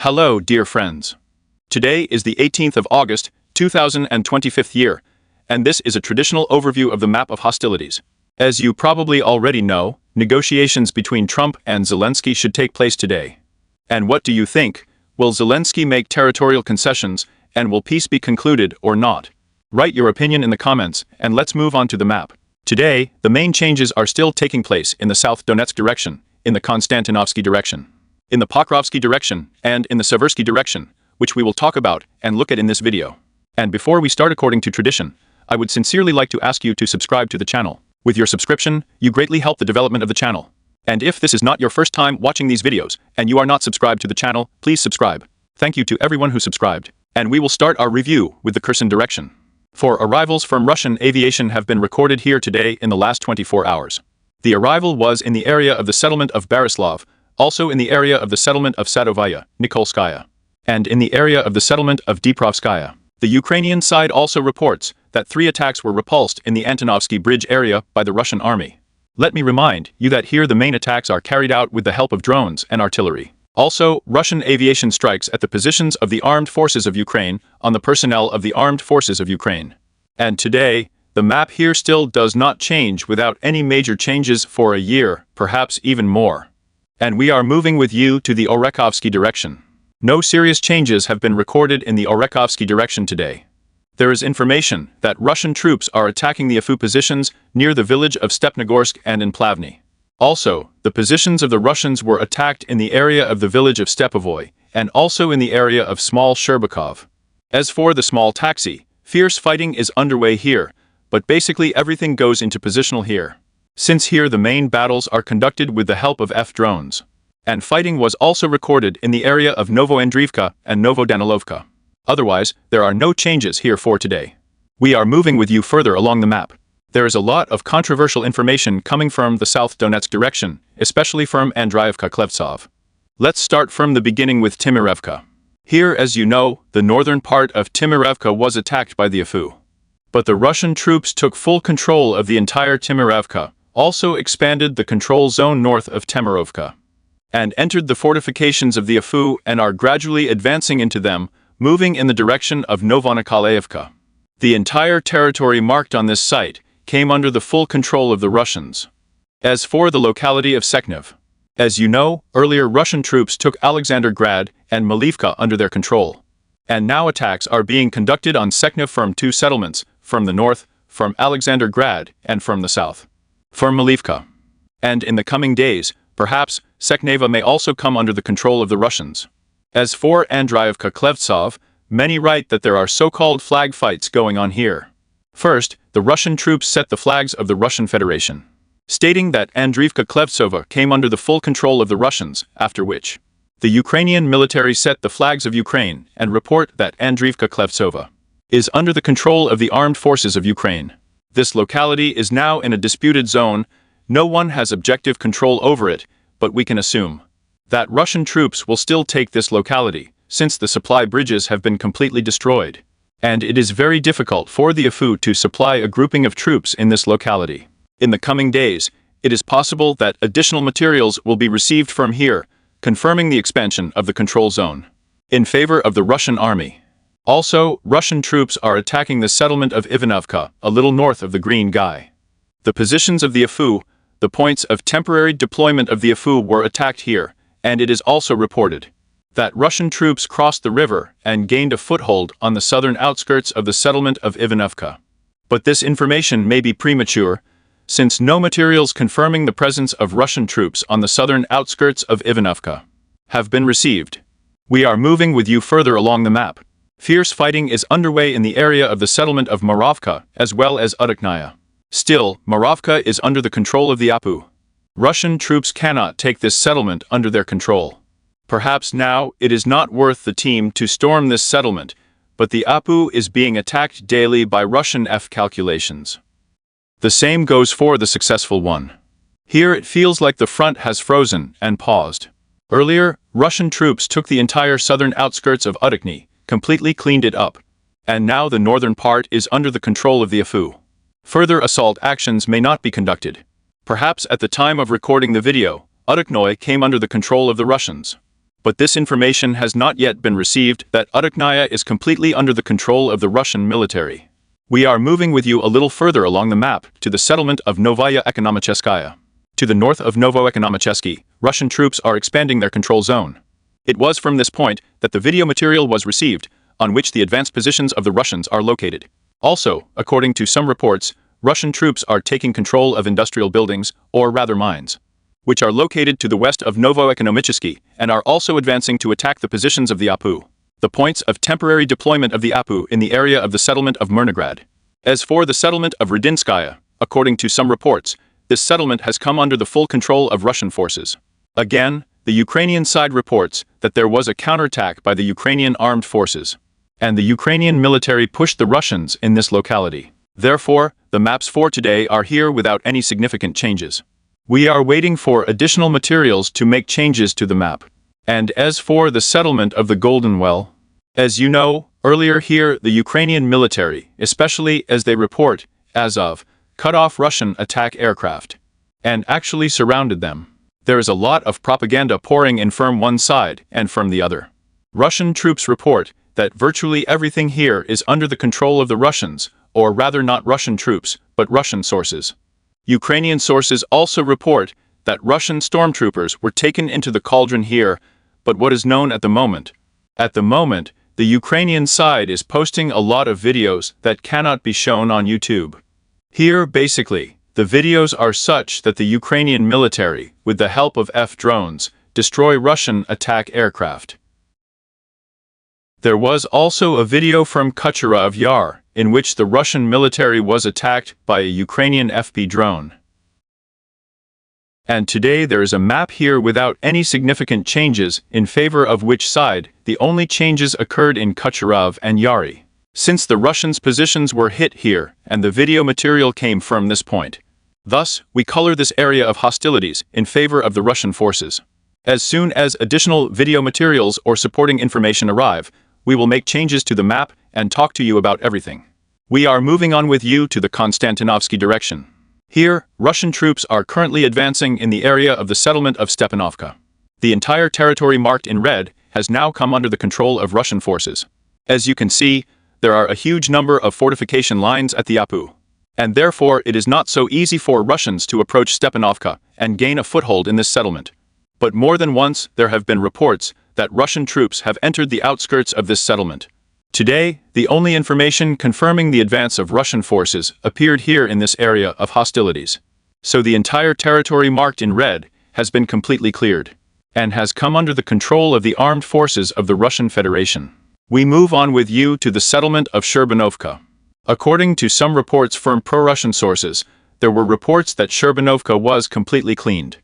Hello, dear friends. Today is the 18th of August, 2025 year, and this is a traditional overview of the map of hostilities. As you probably already know, negotiations between Trump and Zelensky should take place today. And what do you think? Will Zelensky make territorial concessions, and will peace be concluded or not? Write your opinion in the comments, and let's move on to the map. Today, the main changes are still taking place in the South Donetsk direction, in the Konstantinovsky direction, in the Pokrovsky direction, and in the Seversky direction, which we will talk about and look at in this video. And before we start, according to tradition, I would sincerely like to ask you to subscribe to the channel. With your subscription, you greatly help the development of the channel. And if this is not your first time watching these videos, and you are not subscribed to the channel, please subscribe. Thank you to everyone who subscribed. And we will start our review with the Kherson direction. 4 arrivals from Russian aviation have been recorded here today in the last 24 hours. The arrival was in the area of the settlement of Borislav, also in the area of the settlement of Sadovaya, Nikolskaya, and in the area of the settlement of Dniprovskaya. The Ukrainian side also reports that 3 attacks were repulsed in the Antonovsky Bridge area by the Russian army. Let me remind you that here the main attacks are carried out with the help of drones and artillery. Also, Russian aviation strikes at the positions of the Armed Forces of Ukraine on the personnel of the Armed Forces of Ukraine. And today, the map here still does not change without any major changes for a year, perhaps even more. And we are moving with you to the Orekhovsky direction. No serious changes have been recorded in the Orekhovsky direction today. There is information that Russian troops are attacking the AFU positions near the village of Stepnogorsk and in Plavny. Also, the positions of the Russians were attacked in the area of the village of Stepovoy, and also in the area of Small Sherbakov. As for the small taxi, fierce fighting is underway here, but basically everything goes into positional here, since here the main battles are conducted with the help of F-drones. And fighting was also recorded in the area of Novoandriivka and Novodanilovka. Otherwise, there are no changes here for today. We are moving with you further along the map. There is a lot of controversial information coming from the South Donetsk direction, especially from Andriivka-Klevtsov. Let's start from the beginning with Timirevka. Here, as you know, the northern part of Timirevka was attacked by the AFU. But the Russian troops took full control of the entire Timirevka, also expanded the control zone north of Temirovka, and entered the fortifications of the AFU and are gradually advancing into them, moving in the direction of Novonikolayevka. The entire territory marked on this site came under the full control of the Russians. As for the locality of Sekhnov, as you know, earlier Russian troops took Alexandrograd and Malivka under their control. And now attacks are being conducted on Sekhnov from 2 settlements, from the north, from Alexandrograd, and from the south, from Malivka. And in the coming days, perhaps, Sekhneva may also come under the control of the Russians. As for Andriivka-Klevtsov, many write that there are so-called flag fights going on here. First, the Russian troops set the flags of the Russian Federation, stating that Andriivka-Klevtsova came under the full control of the Russians, after which the Ukrainian military set the flags of Ukraine and report that Andriivka-Klevtsova is under the control of the Armed Forces of Ukraine. This locality is now in a disputed zone. No one has objective control over it, but we can assume that Russian troops will still take this locality, since the supply bridges have been completely destroyed. And it is very difficult for the AFU to supply a grouping of troops in this locality. In the coming days, it is possible that additional materials will be received from here, confirming the expansion of the control zone in favor of the Russian army. Also, Russian troops are attacking the settlement of Ivanovka, a little north of the Green Guy. The positions of the AFU, the points of temporary deployment of the AFU were attacked here, and it is also reported that Russian troops crossed the river and gained a foothold on the southern outskirts of the settlement of Ivanovka. But this information may be premature, since no materials confirming the presence of Russian troops on the southern outskirts of Ivanovka have been received. We are moving with you further along the map. Fierce fighting is underway in the area of the settlement of Morovka as well as Udaknaya. Still, Morovka is under the control of the APU. Russian troops cannot take this settlement under their control. Perhaps now it is not worth the team to storm this settlement, but the APU is being attacked daily by Russian F calculations. The same goes for the successful one. Here it feels like the front has frozen and paused. Earlier, Russian troops took the entire southern outskirts of Udakny, completely cleaned it up, and now the northern part is under the control of the AFU. Further assault actions may not be conducted. Perhaps at the time of recording the video, Udaknoy came under the control of the Russians. But this information has not yet been received that Uduknaya is completely under the control of the Russian military. We are moving with you a little further along the map to the settlement of Novaya Ekonomicheskaya. To the north of Novoekonomichesky, Russian troops are expanding their control zone. It was from this point that the video material was received, on which the advanced positions of the Russians are located. Also, according to some reports, Russian troops are taking control of industrial buildings, or rather mines, which are located to the west of Novoekonomichesky and are also advancing to attack the positions of the APU, the points of temporary deployment of the APU in the area of the settlement of Mirnograd. As for the settlement of Radinskaya, according to some reports, this settlement has come under the full control of Russian forces. Again, the Ukrainian side reports that there was a counterattack by the Ukrainian Armed Forces, and the Ukrainian military pushed the Russians in this locality. Therefore, the maps for today are here without any significant changes. We are waiting for additional materials to make changes to the map. And as for the settlement of the Golden Well, as you know, earlier here the Ukrainian military, especially as they report, as of, cut off Russian attack aircraft, and actually surrounded them. There is a lot of propaganda pouring in from one side and from the other. Russian troops report that virtually everything here is under the control of the Russians, or rather not Russian troops, but Russian sources. Ukrainian sources also report that Russian stormtroopers were taken into the cauldron here, but what is known at the moment? At the moment, the Ukrainian side is posting a lot of videos that cannot be shown on YouTube. Here, basically, the videos are such that the Ukrainian military, with the help of F-drones, destroy Russian attack aircraft. There was also a video from Kucherov Yar, in which the Russian military was attacked by a Ukrainian FP drone. And today there is a map here without any significant changes in favor of which side. The only changes occurred in Kucherov and Yari, since the Russians' positions were hit here and the video material came from this point. Thus, we color this area of hostilities in favor of the Russian forces. As soon as additional video materials or supporting information arrive, we will make changes to the map and talk to you about everything. We are moving on with you to the Konstantinovsky direction. Here, Russian troops are currently advancing in the area of the settlement of Stepanovka. The entire territory marked in red has now come under the control of Russian forces. As you can see, there are a huge number of fortification lines at the APU, and therefore it is not so easy for Russians to approach Stepanovka and gain a foothold in this settlement. But more than once there have been reports that Russian troops have entered the outskirts of this settlement. Today, the only information confirming the advance of Russian forces appeared here in this area of hostilities. So the entire territory marked in red has been completely cleared, and has come under the control of the armed forces of the Russian Federation. We move on with you to the settlement of Serebryanka. According to some reports from pro-Russian sources, there were reports that Serebryanka was completely cleaned.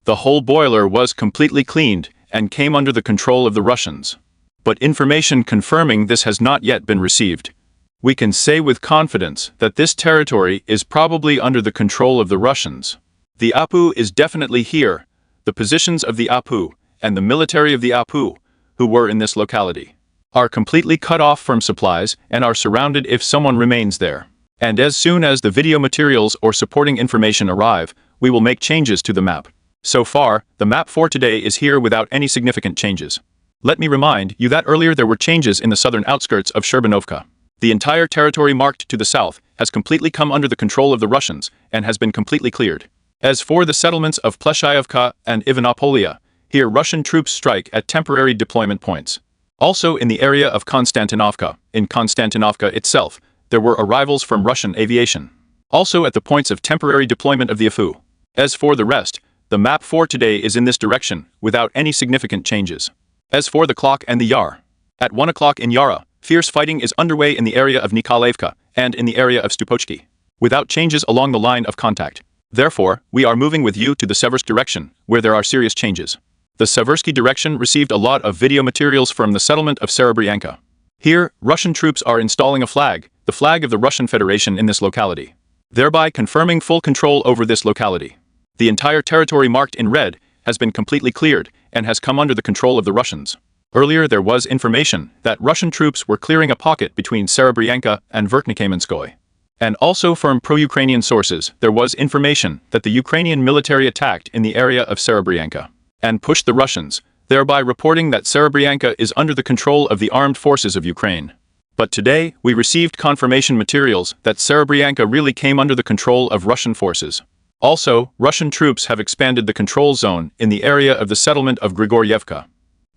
The whole boiler was completely cleaned and came under the control of the Russians. But information confirming this has not yet been received. We can say with confidence that this territory is probably under the control of the Russians. The APU is definitely here, the positions of the APU and the military of the APU, who were in this locality, are completely cut off from supplies and are surrounded if someone remains there. And as soon as the video materials or supporting information arrive, we will make changes to the map. So far, the map for today is here without any significant changes. Let me remind you that earlier there were changes in the southern outskirts of Serebryanka. The entire territory marked to the south has completely come under the control of the Russians and has been completely cleared. As for the settlements of Pleshcheyevka and Ivanopolia, here Russian troops strike at temporary deployment points. Also in the area of Konstantinovka, in Konstantinovka itself, there were arrivals from Russian aviation. Also at the points of temporary deployment of the APU. As for the rest, the map for today is in this direction, without any significant changes. As for the clock and the Yar, at 1 o'clock in Yara, fierce fighting is underway in the area of Nikolaevka and in the area of Stupochki, without changes along the line of contact. Therefore, we are moving with you to the Seversk direction, where there are serious changes. The Seversky direction received a lot of video materials from the settlement of Serebryanka. Here, Russian troops are installing a flag, the flag of the Russian Federation in this locality, thereby confirming full control over this locality. The entire territory marked in red has been completely cleared and has come under the control of the Russians. Earlier there was information that Russian troops were clearing a pocket between Serebryanka and Verkhnykamenskoe. And also from pro-Ukrainian sources there was information that the Ukrainian military attacked in the area of Serebryanka and pushed the Russians, thereby reporting that Serebryanka is under the control of the armed forces of Ukraine. But today, we received confirmation materials that Serebryanka really came under the control of Russian forces. Also, Russian troops have expanded the control zone in the area of the settlement of Grigorievka.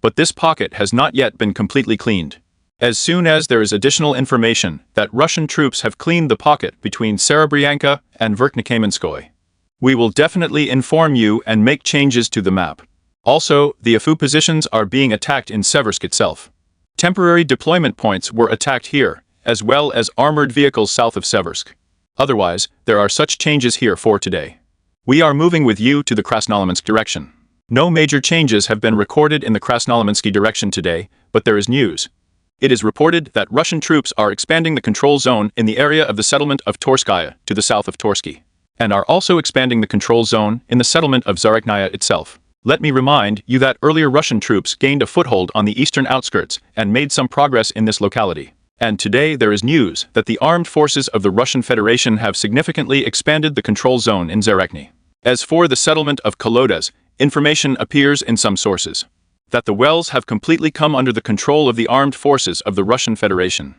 But this pocket has not yet been completely cleaned. As soon as there is additional information that Russian troops have cleaned the pocket between Serebryanka and Verkhnekamenskoe, we will definitely inform you and make changes to the map. Also, the AFU positions are being attacked in Seversk itself. Temporary deployment points were attacked here, as well as armored vehicles south of Seversk. Otherwise, there are such changes here for today. We are moving with you to the Krasnolimansk direction. No major changes have been recorded in the Krasnolimansky direction today, but there is news. It is reported that Russian troops are expanding the control zone in the area of the settlement of Torskaya to the south of Torsky, and are also expanding the control zone in the settlement of Zarekhnaya itself. Let me remind you that earlier Russian troops gained a foothold on the eastern outskirts and made some progress in this locality. And today there is news that the armed forces of the Russian Federation have significantly expanded the control zone in Zarekhny. As for the settlement of Kolodez, information appears in some sources that the wells have completely come under the control of the armed forces of the Russian Federation.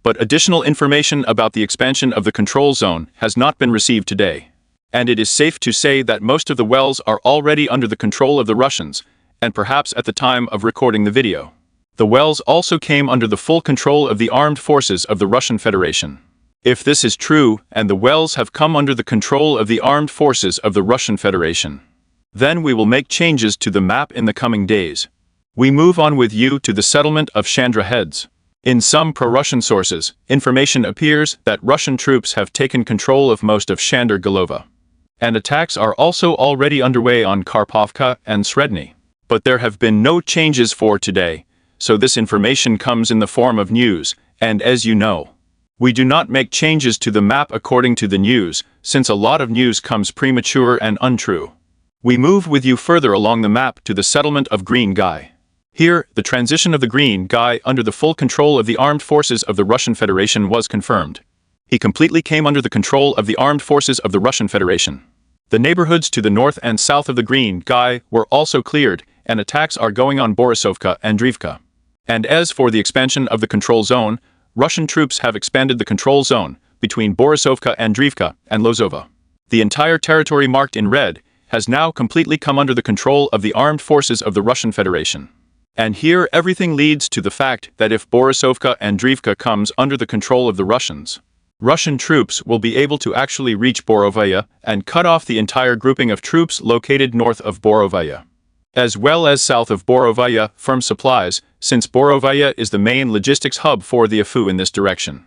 But additional information about the expansion of the control zone has not been received today. And it is safe to say that most of the wells are already under the control of the Russians, and perhaps at the time of recording the video. The wells also came under the full control of the armed forces of the Russian Federation. If this is true, and the wells have come under the control of the armed forces of the Russian Federation, then we will make changes to the map in the coming days. We move on with you to the settlement of Chandra Heads. In some pro-Russian sources, information appears that Russian troops have taken control of most of Chandra Golova. And attacks are also already underway on Karpovka and Sredny. But there have been no changes for today, so this information comes in the form of news, and as you know, we do not make changes to the map according to the news, since a lot of news comes premature and untrue. We move with you further along the map to the settlement of Green Guy. Here, the transition of the Green Guy under the full control of the armed forces of the Russian Federation was confirmed. He completely came under the control of the armed forces of the Russian Federation. The neighborhoods to the north and south of the Green Guy were also cleared, and attacks are going on Borisovka and Drivka. And as for the expansion of the control zone, Russian troops have expanded the control zone between Borisovka and Drivka and Lozova. The entire territory marked in red has now completely come under the control of the armed forces of the Russian Federation. And here everything leads to the fact that if Borisovka and Drivka comes under the control of the Russians, Russian troops will be able to actually reach Borovaya and cut off the entire grouping of troops located north of Borovaya, as well as south of Borovaya from supplies, since Borovaya is the main logistics hub for the AFU in this direction.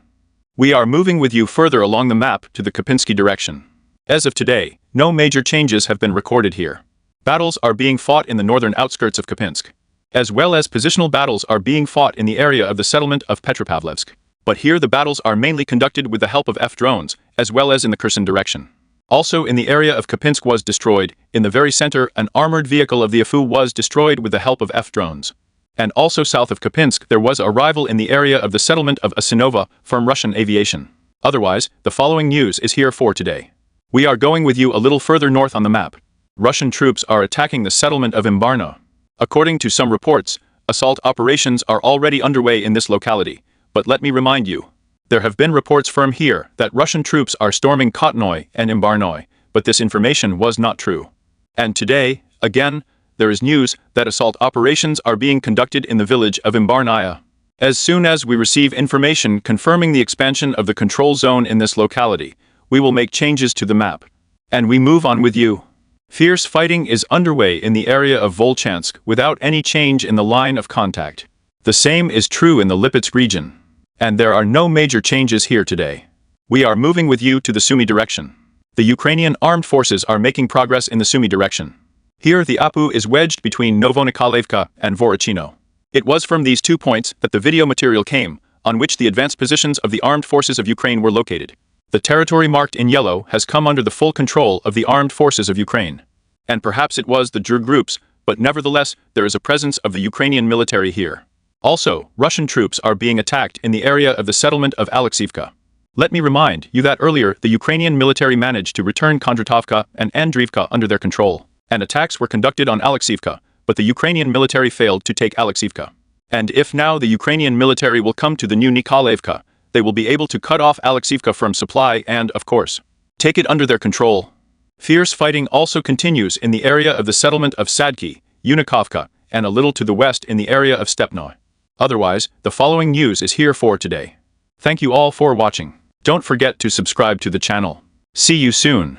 We are moving with you further along the map to the Kupyansky direction. As of today, no major changes have been recorded here. Battles are being fought in the northern outskirts of Kupyansk, as well as positional battles are being fought in the area of the settlement of Petropavlevsk. But here the battles are mainly conducted with the help of F-drones, as well as in the Kherson direction. Also in the area of Kupyansk was destroyed, in the very center an armored vehicle of the AFU was destroyed with the help of F-drones. And also south of Kupyansk there was a rival in the area of the settlement of Asinova from Russian aviation. Otherwise, the following news is here for today. We are going with you a little further north on the map. Russian troops are attacking the settlement of Imbarno. According to some reports, assault operations are already underway in this locality. But let me remind you, there have been reports from here that Russian troops are storming Kotnoy and Imbarnoy, but this information was not true. And today, again, there is news that assault operations are being conducted in the village of Imbarnaya. As soon as we receive information confirming the expansion of the control zone in this locality, we will make changes to the map. And we move on with you. Fierce fighting is underway in the area of Volchansk without any change in the line of contact. The same is true in the Lipetsk region. And there are no major changes here today. We are moving with you to the Sumy direction. The Ukrainian Armed Forces are making progress in the Sumy direction. Here the APU is wedged between Novonikolayevka and Vorochino. It was from these 2 points that the video material came, on which the advanced positions of the armed forces of Ukraine were located. The territory marked in yellow has come under the full control of the armed forces of Ukraine. And perhaps it was the Drug groups, but nevertheless there is a presence of the Ukrainian military here. Also, Russian troops are being attacked in the area of the settlement of Alexeyevka. Let me remind you that earlier the Ukrainian military managed to return Kondratovka and Andriivka under their control, and attacks were conducted on Alexeyevka, but the Ukrainian military failed to take Alexeyevka. And if now the Ukrainian military will come to the new Nikolaevka, they will be able to cut off Alexeyevka from supply and, of course, take it under their control. Fierce fighting also continues in the area of the settlement of Sadki, Unikovka, and a little to the west in the area of Stepnoy. Otherwise, the following news is here for today. Thank you all for watching. Don't forget to subscribe to the channel. See you soon.